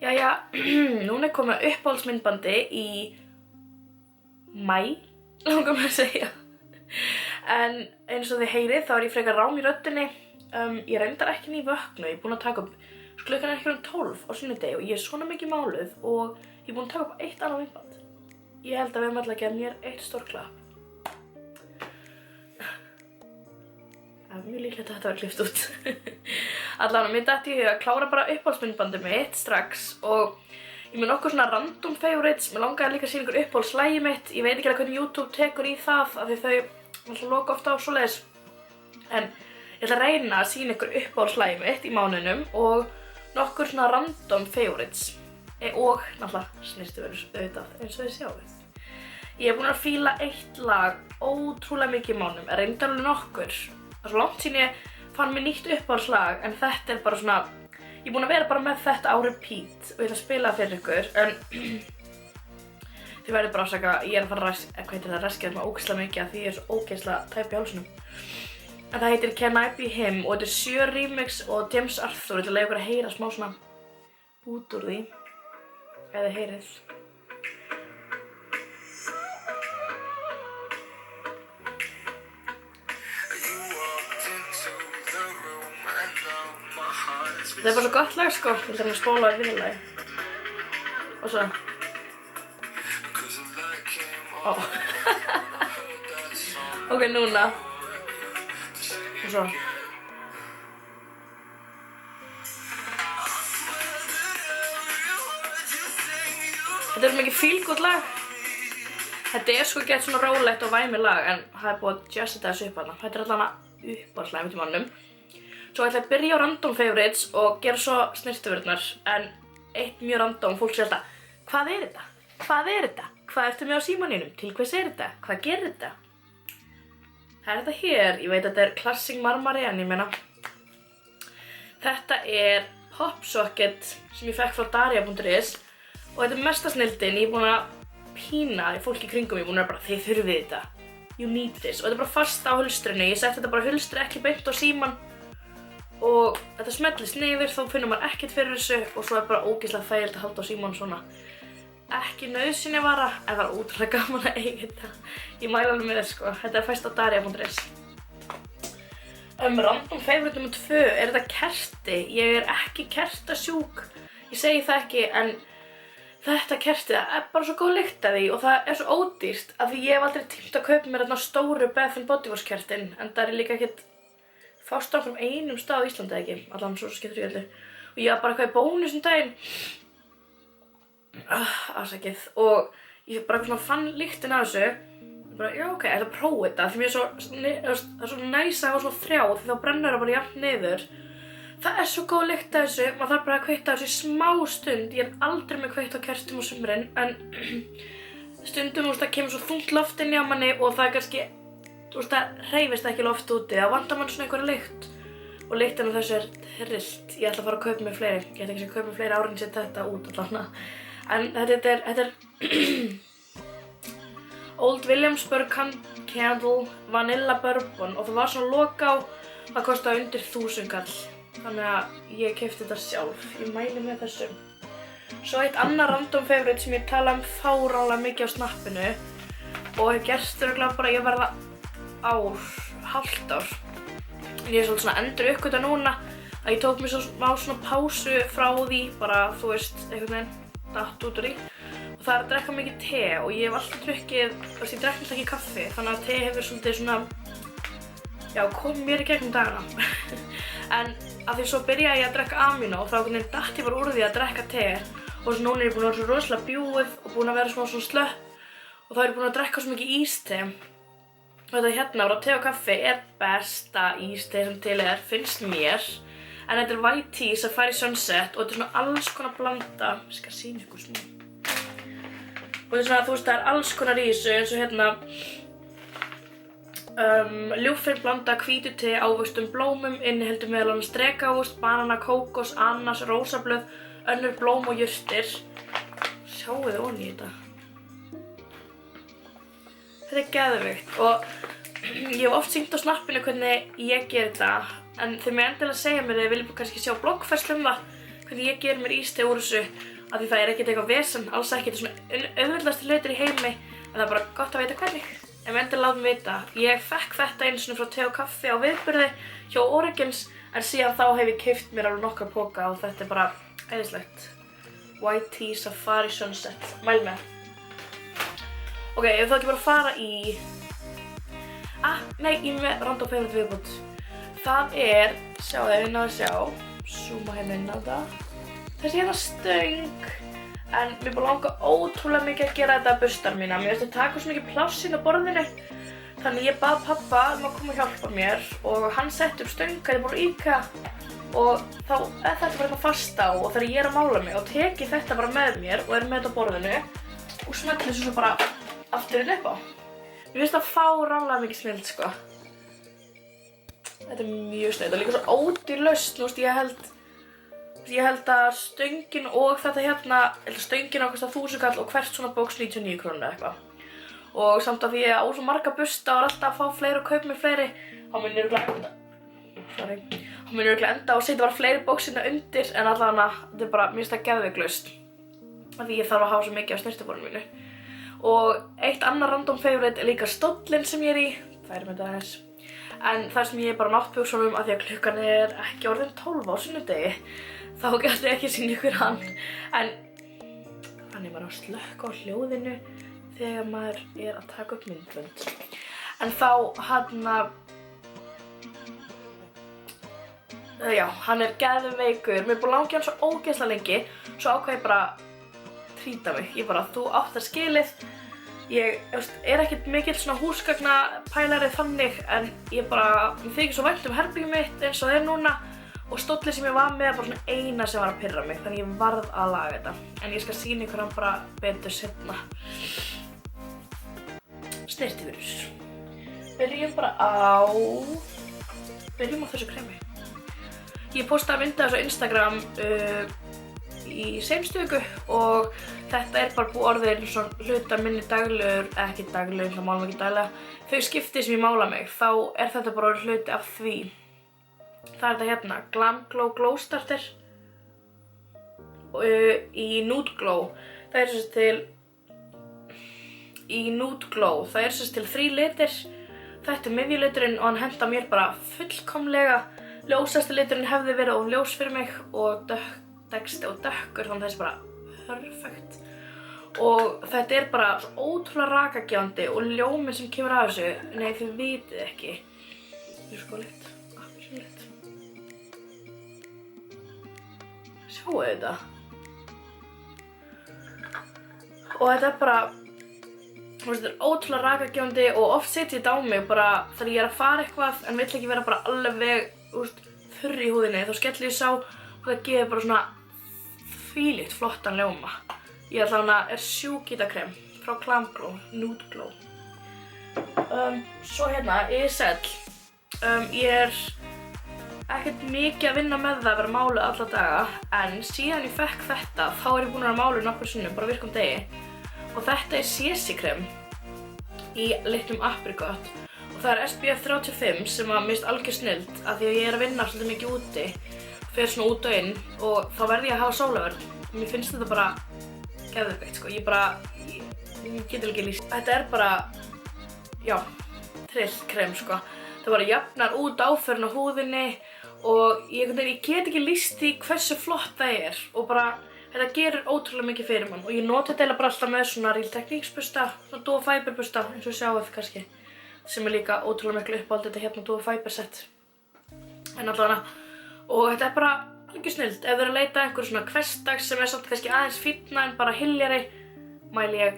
Jæja, núna er komið uppáhaldsmyndbandi í maí, langar mér að segja. En eins og þið heyrið þá er ég frekar rám í röddinni. Ég reyndar ekki nývöknuð, ég er búin að taka upp klukkan er ekki 12 á sunnudegi og ég er svona mikið máluð og ég er búin að taka upp eitt annað myndband. Ég held að við höfum alltaf að gefa mér eitt stór klapp. Það er mjög líklegt að þetta var klippt út. Allavega, mér datt í hug að klára bara uppáhaldsmyndbandið mitt strax og ég með nokkuð svona random favorites. Mér langaði líka að sýna ykkur uppáhaldslægið mitt. Ég veit ekki alveg hvernig YouTube tekur í það af því þau alltaf loka ofta á svoleiðis. En ég ætla að reyna að sýna ykkur uppáhaldslægið mitt í mánuðinum og nokkur svona random favorites. Og náttúrulega snyrtivörur auðvitað eins og þið sjáið. Ég er búin að fíla eitt lag ótrúlega mikið í mánuðum, reyndar alveg nokkur. Það er svo langt síðan ég fann mér nýtt uppáhaldslag en þetta er bara svona, ég er búin að vera bara með þetta á repeat og ég ætla að spila það fyrir ykkur en þið verður bara afsaka, ég er að fara að ræskja þetta ógeðslega mikið af því ég er svo ógeðslega tæp í hálsinum. En það heitir Can I Be Him og þetta er Sjö remix og James Arthur. Ég ætla að leyfa ykkur að heyra smá svona út úr því, ef þið heyrið. Þetta er bara svo gott lag sko, ég ætla að spóla það viðlagi. Og svo. Ó. Ok, núna. Og svo. Þetta er svo mikið feel-good lag. Þetta er sko gett svona rólegt og væmið lag en það er búið að jazza þessu upp þarna. Þetta er allavega uppáhaldslega mitt í mannum. Svo ætla ég að byrja á random favorites og gera svo snyrtivörurnar en eitt mjög random, fólk sér alltaf hvað er þetta? Hvað er þetta? Hvað ertu með á símanínum? Til hvers er þetta? Hvað gerir þetta? Það er þetta hér, ég veit að þetta er Classic Marmari en ég meina þetta er popsocket sem ég fekk frá Daria.is og þetta er mesta snilldin, ég er búin að pína fólk í kringum, ég er búin að bara þið þurfið þetta, you need this og þetta er bara fast á hulstrinu, ég setti þetta bara hulstri ekki beint á síman og þetta smellist niður, þá finnur maður ekkert fyrir þessu og svo er bara ógeðslega þægilegt að halda á símanum svona. Ekki nauðsynjavara, en það er ótrúlega gaman að eiga þetta. Ég mæla alveg með þess sko, þetta er fæst á Daria.is. Random favorite nr. 2 er þetta kerti. Ég er ekki kertasjúk, ég segi það ekki, en þetta kerti er bara svo góð lykt af því og það er svo ódýrt af því ég hef aldrei tímt að kaupa mér þarna stóru Bath & Body Works kertin, en það er líka ekkert fást á einum stað á Íslandi ekki, allan svo skiptur ég öllu. Og ég var bara eitthvað í bónus daginn. Afsakið. Og ég bara svona fann lyktin af þessu. Ég bara, já ok, ég ætla að prófa þetta. Því mér er svo næs að hafa svona þrjá, því þá brennur það bara jafnt niður. Það er svo góð lykt af þessu, maður þarf bara að kveikta á þessu í smá stund. Ég er aldrei með kveikt á kertum á sumrin, en stundum það kemur svo þungt loft inn í á manni og það er kannski það hreyfist ekki loft úti, það vantar mann svona einhverja lykt og lyktin af þessu er trillt. Ég ætla að fara að kaupa mér fleiri, ég ætla ekki að kaupa mér fleiri árin sér þetta út allavega. En þetta er Old Williamsburg Candle Vanilla Bourbon og það var svona loka á, það kostaði undir 1000 kall. Þannig að ég keypti þetta sjálf, ég mæli með þessu. Svo eitt annað random favorite sem ég tala fáránlega mikið á snappinu og hef gert örugglega bara ég verða hálft ár. Ég er svolítið svona endur uppgöta núna að ég tók mér svona pásu frá því, bara þú veist, einhvern veginn datt út úr því. Og það er að drekka mikið te og ég hef alltaf drukkið, þú veist, ég drekk alltaf ekki kaffi, þannig að te hefur svolítið svona, já, komið mér í gegnum dagana. En af því svo byrjaði ég að drekka amino og þá einhvern veginn datt ég bara úr því að drekka te og svo núna er ég búin að vera svo rosalega bjúið og búin að vera svona slöpp og þá er ég búin að drekka svo mikið íste. Og þetta hérna frá te og kaffi er besta íste sem til er, finnst mér. En þetta er white tea Safari Sunset og þetta er svona alls konar blanda. Ég skal sýna ykkur smá. Og þetta er svona, þú veist, það er alls konar í þessu eins og hérna ljúffeng blanda hvítu te, ávöxtum, blómum, inniheldur meðal annars drekávöxt, banana, kókos, ananas, rósablöð, önnur blóm og jurtir. Sjáu þið ofan í þetta. Þetta er geðveikt og ég hef oft sýnt á snappinu hvernig ég ger þetta en þið með endilega segja mér að þið viljum kannski sjá bloggfærslu það hvernig ég ger mér íste úr þessu af því það ekkert eitthvað vesen, alls ekki, þetta svona auðveldasti hlutur í heimi en það bara gott að vita hvernig. En endilega látum vita, ég fekk þetta einu sinni frá te og kaffi á viðburði hjá Origins en síðan þá hef ég keypt mér alveg nokkra poka og þetta bara æðislegt. White Tea Safari Sunset, mæl með. Ok, ef þá ekki bara fara í... Nei, ég með random favorite viðbútt. Það sjáðu, ég náðu að sjá, zooma inn á það. Þessi stöng, en mér búið langa ótrúlega mikið að gera þetta bustar mína. Mér finnst að taka svo mikið pláss inn á borðinu. Þannig ég bað pappa að koma og hjálpa mér og hann setti upp stöng að ég búið IKEA og þá þetta bara eitthvað fast á og þegar ég að mála mig og teki þetta bara með mér og með þetta á borðinu og smelli þessu svo bara aftur inn upp á. Mér finnst það fáránlega mikið snilld, sko. Þetta mjög snilld og líka svo ódýr lausn, þú veist, ég held að stöngin og þetta stöngin á kostar 1000 kall og hvert svona bóks 99 krónur eða eitthvað. Og samt að því ég á svo marga busta og alltaf að fá fleiri og kaupa mér fleiri, þá mun ég örugglega enda og setja bara fleiri bóksina undir en allavega þetta bara, mér finnst það geðveik lausn. Af því ég þarf að hafa svo mikið á snyrtiborðinu mínu. Og eitt annar random favorite líka stóllinn sem ég í, færi með þetta aðeins. En þar sem ég bara náttbuxunum af því að klukkan ekki orðin 12 á sunnudegi, þá gæti ég ekki sýna ykkur hann. En hann bara að slökkva á hljóðinu þegar maður að taka upp myndbönd. En þá hann geðveikur. Mér búið langið hann svo ógeðslega lengi, svo ákvað ég bara trýta mig. Ég bara, þú átt það skilið. Ég ekkert mikill svona húsgagnapælari þannig, en ég þykir svo vænt herbergið mitt eins og núna og stóllinn sem ég var með bara svona eina sem var að pirra mig, þannig ég varð að laga þetta. En ég skal sýna ykkur hann bara betur seinna. Snyrtivörur. Byrjum á þessu kremi. Ég postaði mynda þessu á Instagram í seinustu viku og þetta bara búið orðin svona hluta minni daglegur, ekki daglegur, það málum ekki daglega. Þau skipti sem ég mála mig, þá þetta bara orðin hluti af því. Það þetta Glam Glow Glow Starter í Nude Glow. Það til 3 litir. Þetta miðjuliturinn og hann henta mér bara fullkomlega. Ljósasti liturinn hefði verið of ljós fyrir mig og dökksti og dökkur, þannig þessi bara perfekt. Og þetta bara svo ótrúlega rakagjandi og ljóminn sem kemur af þessu, nei þið vitið ekki. Þetta sko lit, appelsínulit. Sjáu þetta. Og þetta bara, þetta ótrúlega rakagjandi og oft setja þetta á mig bara þegar ég að fara eitthvað en vill ekki vera bara alveg þurr í húðinni, þá skelli ég sá og það gefur bara svona þvílíkt flottan ljóma. Ég allavega sjúk í þetta krem frá Glam Glow, Nude Glow. Svo ESL. Ég ekkert mikið að vinna með það að vera máluð alla daga, en síðan ég fekk þetta, þá ég búin að vera máluð nokkur sinnum, bara virkum degi. Og þetta CC krem í litlum aprikot. Og það SPF 35 sem mér finnst algjör snilld af því að ég að vinna svolítið mikið úti, fer svona út og inn og þá verð ég að hafa sólarvörn. Mér finnst þetta bara geðveikt, sko. Ég get ekki lýst. Þetta bara, trillkrem, sko. Það bara jafnar út áferðin á húðinni og ég get ekki lýst því hversu flott það og bara þetta gerir ótrúlega mikið fyrir mann og ég nota þetta bara alltaf með svona Real Techniques busta, svona Duo Fiber busta eins og sjáuð kannski, sem líka ótrúlega miklu uppáhald þetta Duo Fiber set. En allavega, og þetta bara alveg snilld. Ef þið að leita einhverju svona hversdags sem samt kannski aðeins fínna en bara hyljari, mæli ég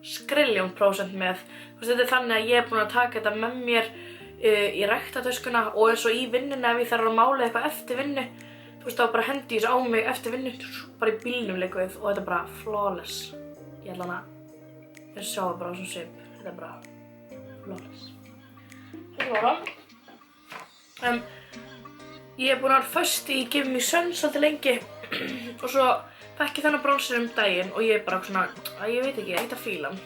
skrilljón% með. Þetta þannig að ég búin að taka þetta með mér í ræktatöskuna og eins og í vinnunni ef ég þarf að mála eitthvað eftir vinnu. Þá bara hendi ég þessu á mig eftir vinnu, bara í bílnum líka við og þetta bara flawless. Ég ætla að sjá það bara á svona svip. Þetta bara flawless. Hérna. Ég búin að vera föst í Give Me Sun svolítið lengi og svo fekk ég þennan bronzer daginn og ég bara svona, ég veit ekki, ég ekkert að fíla hann.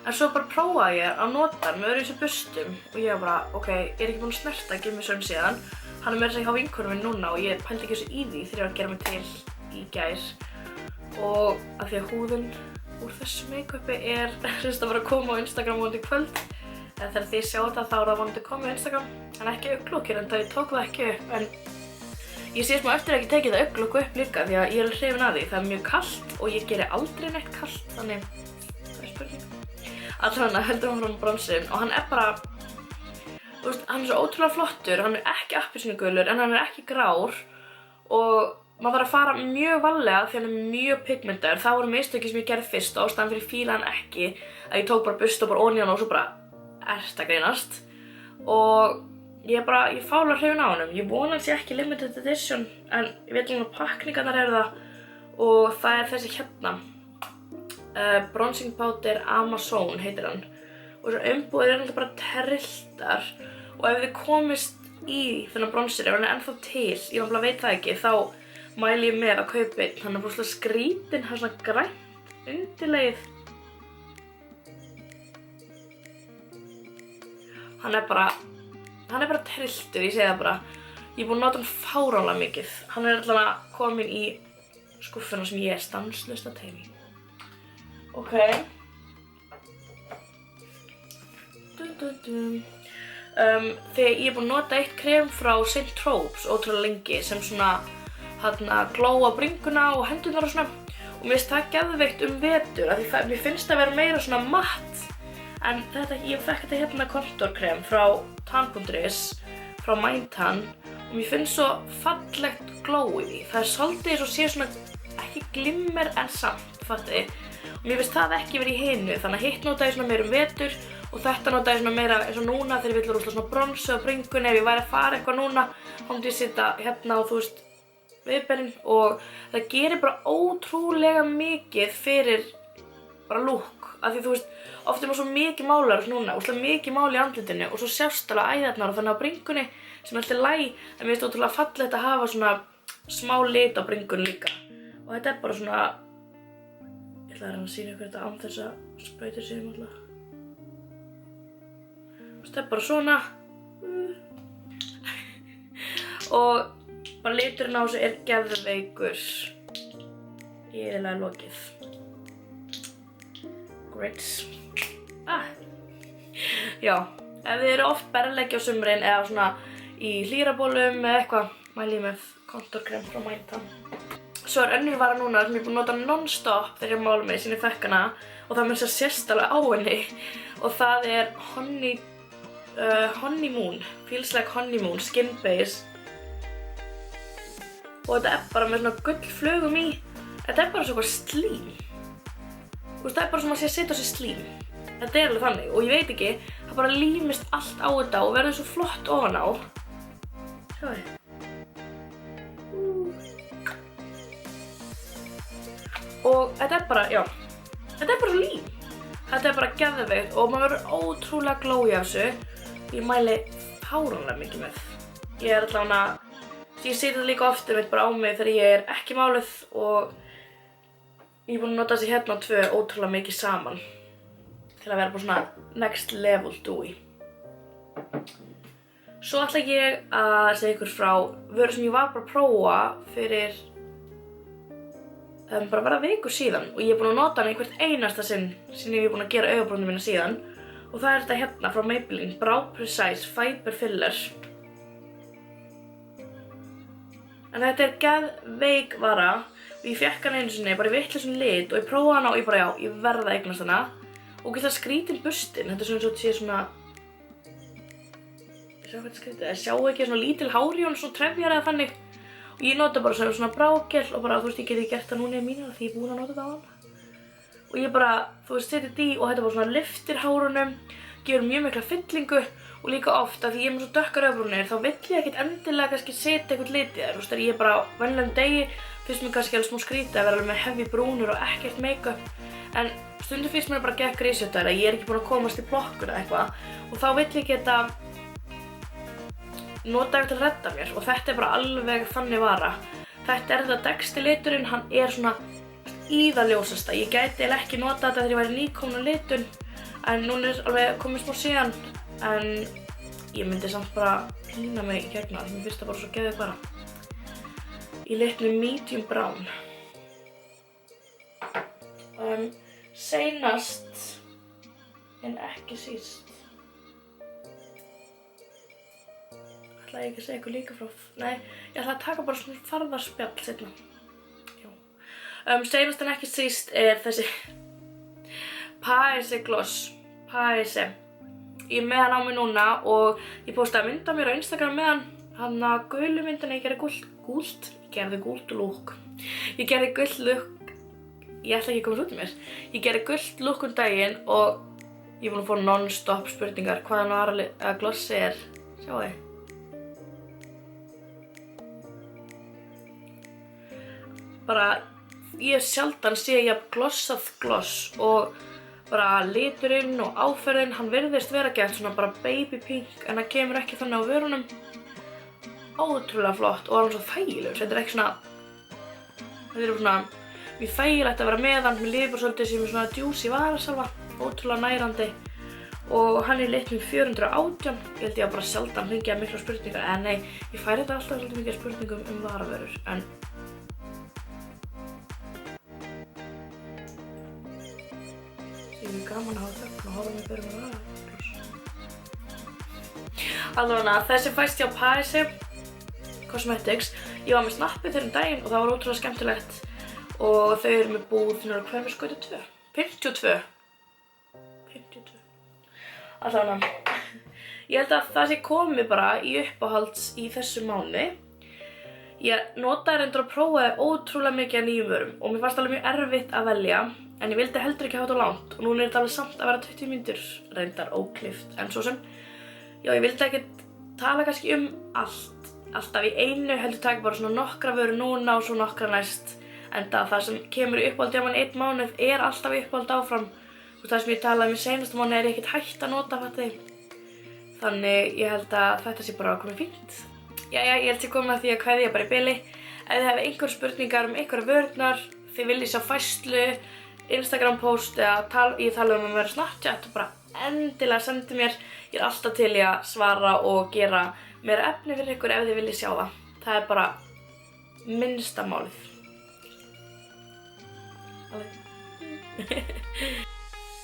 En svo bara prófaði ég að nota hann með öðruvísi bustum og ég bara, ok, ég ekki búin að snerta Give Me Sun síðan. Hann meira að segja hjá vinkonum minn núna og ég pældi ekki þessu í því þegar ég var að gera mig til í gær. Og af því að húðin úr þessu make-upi að bara koma á Instagram vonandi í kvöld. En þegar þið sjá þetta þá það vonandi komið á Instagram. En ekki augnlookir, en það ég tók það ekki upp. En ég sé smá eftir að ekki tekið það augnlook upp líka því að ég er hrifin að því. Það er mjög kalt og ég geri aldrei neitt kalt, þannig það er spurning. Allavega heldur hann fram bronsin og hann bara, þú veist, hann svo ótrúlega flottur. Hann ekki appelsínugulur en hann ekki grár og maður þarf að fara mjög varlega því hann mjög pigmentaður. Það voru mistökin sem ég gerði fyrst og ástæðan fyrir fíla hann ekki að ég tók bara bursta og bara ofan í hann og svo bara ert að grínast. Og ég fála hrifin á honum. Ég vona hans ég ekki limited edition en ég veit alveg að pakningarnar eru það og það er þessi hérna. Bronzing powder Amazon heitir hann. Og þessu umbúðir eru alltaf bara trilltar og ef þið komist í þennan bronzer, ef hann ennþá til, ég náttúrulega veit það ekki, þá mæli ég með að kaupa einn. Hann brúslega skrítinn, hann svona grænt undirleið. Hann er bara trilltur, ég segi það bara. Ég er búin að nota hann fáránlega mikið. Hann er allavega komin í skúffuna sem ég er stanslaust að teyma í. Ok. Þegar ég er búin að nota eitt krem frá St. Tropes ótrúlega lengi sem svona glóa bringuna og hendurnar og svona. Og mér finnst það geðveikt vetur af því mér finnst það vera meira svona matt. En ég fekk þetta hérna kontorkrem frá tan.is, frá Mindtan og mér finnst svo fallegt glow í því. Það er svolítið eins og sé svona ekki glimmer en samt, fattu þið. Og mér finnst það ekki verið í hinu, þannig að hitt nota ég svona meira vetur og þetta nota ég svona meira eins og núna þegar ég vill rosalega svona bronsu á bringunni. Ef ég væri að fara eitthvað núna, þá myndi ég setja hérna og þú veist viðberinn og það gerir bara ótrúlega mikið fyrir bara look. Af því þú veist, oft er maður svo mikið málar núna og svo mikið mál í andlitinu og svo sjást alveg æðarnar og þannig á bringunni sem er alltaf læg. En mér finnst ótrúlega fallegt að hafa svona smá lit á bringunni líka. Og þetta er bara svona, ég ætla að sýna ykkur þetta án þess að sprauta sig alltaf. Þetta er bara svona. Og bara liturinn á þessu er geðveikur. Ég er eiginlega lokið. Grits. Já, ef þið eru oft berleggi á sumrin eða svona í hlýrabólum eða eitthvað, mæli ég með kontorkrem frá Mindtan. Svo er önnur vara núna sem ég er búin að nota non-stop þegar ég mála mig síðan ég fekk hana og það mér sést alveg á henni og það er Honeymoon, Feels Like Honeymoon Skin Base og þetta er bara með svona gullflögum í. Þetta er bara svona slím. Þú veist, það er bara sem að sé að setja á sig slím. Þetta er alveg þannig og ég veit ekki, það bara límist allt á þetta og verður svo flott ofan á. Sjáðu. Og þetta er bara, já, þetta er bara lím. Þetta er bara geðveikt og maður verður ótrúlega glói af þessu. Ég mæli fáránlega mikið með. Ég er allavega, ég seti þetta líka oft bara á mig þegar ég er ekki máluð og ég er búin að nota þessi hérna tvö ótrúlega mikið saman til að vera bara svona next level dewy. Svo ætla ég að segja ykkur frá vöru sem ég var bara að prófa fyrir bara verða viku síðan og ég er búin að nota hana einhvert einasta sinn sem ég er búin að gera augabrúnina mína síðan og það er þetta hérna frá Maybelline Brow Precise Fiber Filler. En þetta er geðveik vara og ég fekk hana einu sinni bara í vitlausum lit og ég prófaði hana og ég bara já, ég verða að eignast hana og geta skrítinn burstinn. Þetta er svona eins og þetta sé svona, ég sjá hvað þetta skrítið, ég sjá ekki svona lítil hár í honum, svona trefjar eða þannig og ég nota bara svona brágel og bara þú veist ég geti gert það núna í mína því ég er búin að nota þetta á hann og ég bara, þú veist, setja þetta í og þetta bara svona lyftir hárunum, gefur mjög mikla fyllingu og líka oft að því ég er með svo dökkar augabrúnir þá vill ég ekkert endilega kannski setja eitthvað lit í þær, þú veist, þegar ég er bara á venjulegum degi finnst mér kannski alveg smá skrítið að vera alveg með heavy brúnir og ekkert make-up en stundum finnst mér bara gegn grísjötar að ég er ekki búin að komast í blokkun eða eitthvað og þá vill ég geta nota eitthvað til að redda mér og þetta er bara alveg þannig vara. Þetta er þetta Dexter liturinn, hann er svona í það ljósasta. Ég gæti eiginlega ekki nota þetta þegar ég væri nýkomin á litun en núna er alveg komið smá síðan en ég myndi samt bara pína mig í gegna því mér finnst það bara svo geðið bara. Í litnum medium brown. Seinast en ekki síst. Ætla ég ekki að segja eitthvað líka frá, nei, ég ætla að taka bara svona farðarspjall seinna. Já. Seinast en ekki síst þessi Paese gloss, Paese. Ég með hann á mig núna og ég postaði mynd af mér á Instagram með hann að gulu myndina, ég gerði gult lúk. Ég gerði gult lúk, ég ætla ekki að koma út mér. Ég gerði gult lúk daginn og ég er búin að fá non-stop spurningar hvaðan var glossi er. Sjáu þið. Bara, ég sjaldan sé jafn glossað gloss og bara liturinn og áferðin, hann virðist vera gett svona bara baby pink en það kemur ekki þannig á vörunum. Ótrúlega flott og hann er svo þægilegur, þetta er ekki svona, þetta er svona mjög þægilegt að vera með hann, mér líður bara svolítið sem svona juicy varasalva, ótrúlega nærandi og hann er litnum 418, ég held ég að bara sjaldan fengja mikla spurningar, en nei, ég færi þetta alltaf svolítið mikið spurningum varavörur, en ég er gaman að hafa þögn og horfa mig fyrir mér Allavega, þessi fæst hjá Paese Cosmetics. Ég var með snappið fyrir daginn og það var ótrúlega skemmtilegt og þau eru með búð fyrir Hverfisgötu 2. 52. Allavega, ég held að það sé komið bara í uppáhalds í þessu mánuði. Ég notaði reyndar að prófaði ótrúlega mikið af nýjum vörum og mér fannst alveg mjög erfitt að velja en ég vildi heldur ekki hafa þetta langt og núna er þetta alveg samt að vera 20 mínútur reyndar óklift en svo sem já, ég vildi ekki tala kannski alltaf í einu heldur taka bara svona nokkra vöru núna og svo nokkra næst enda það sem kemur í uppáhaldi á mann einn mánuð er alltaf í uppáhaldi áfram og það sem ég talaði um í seinasta mánuði er ég ekkert hætt að nota þetta þannig ég held að þetta sé bara komið fínt. Jæja, ég held að koma að því að kveðja bara í bili. Ef þið hefur einhverjar spurningar einhverjar vörurnar, þið viljið sjá færslu, Instagram post eða ég tala um að vera Snapchat og bara endilega sendi mér. Ég er alltaf til í að svara og gera meira efni fyrir ykkur ef þið viljið sjá það. Það er bara minnsta málið. Alveg.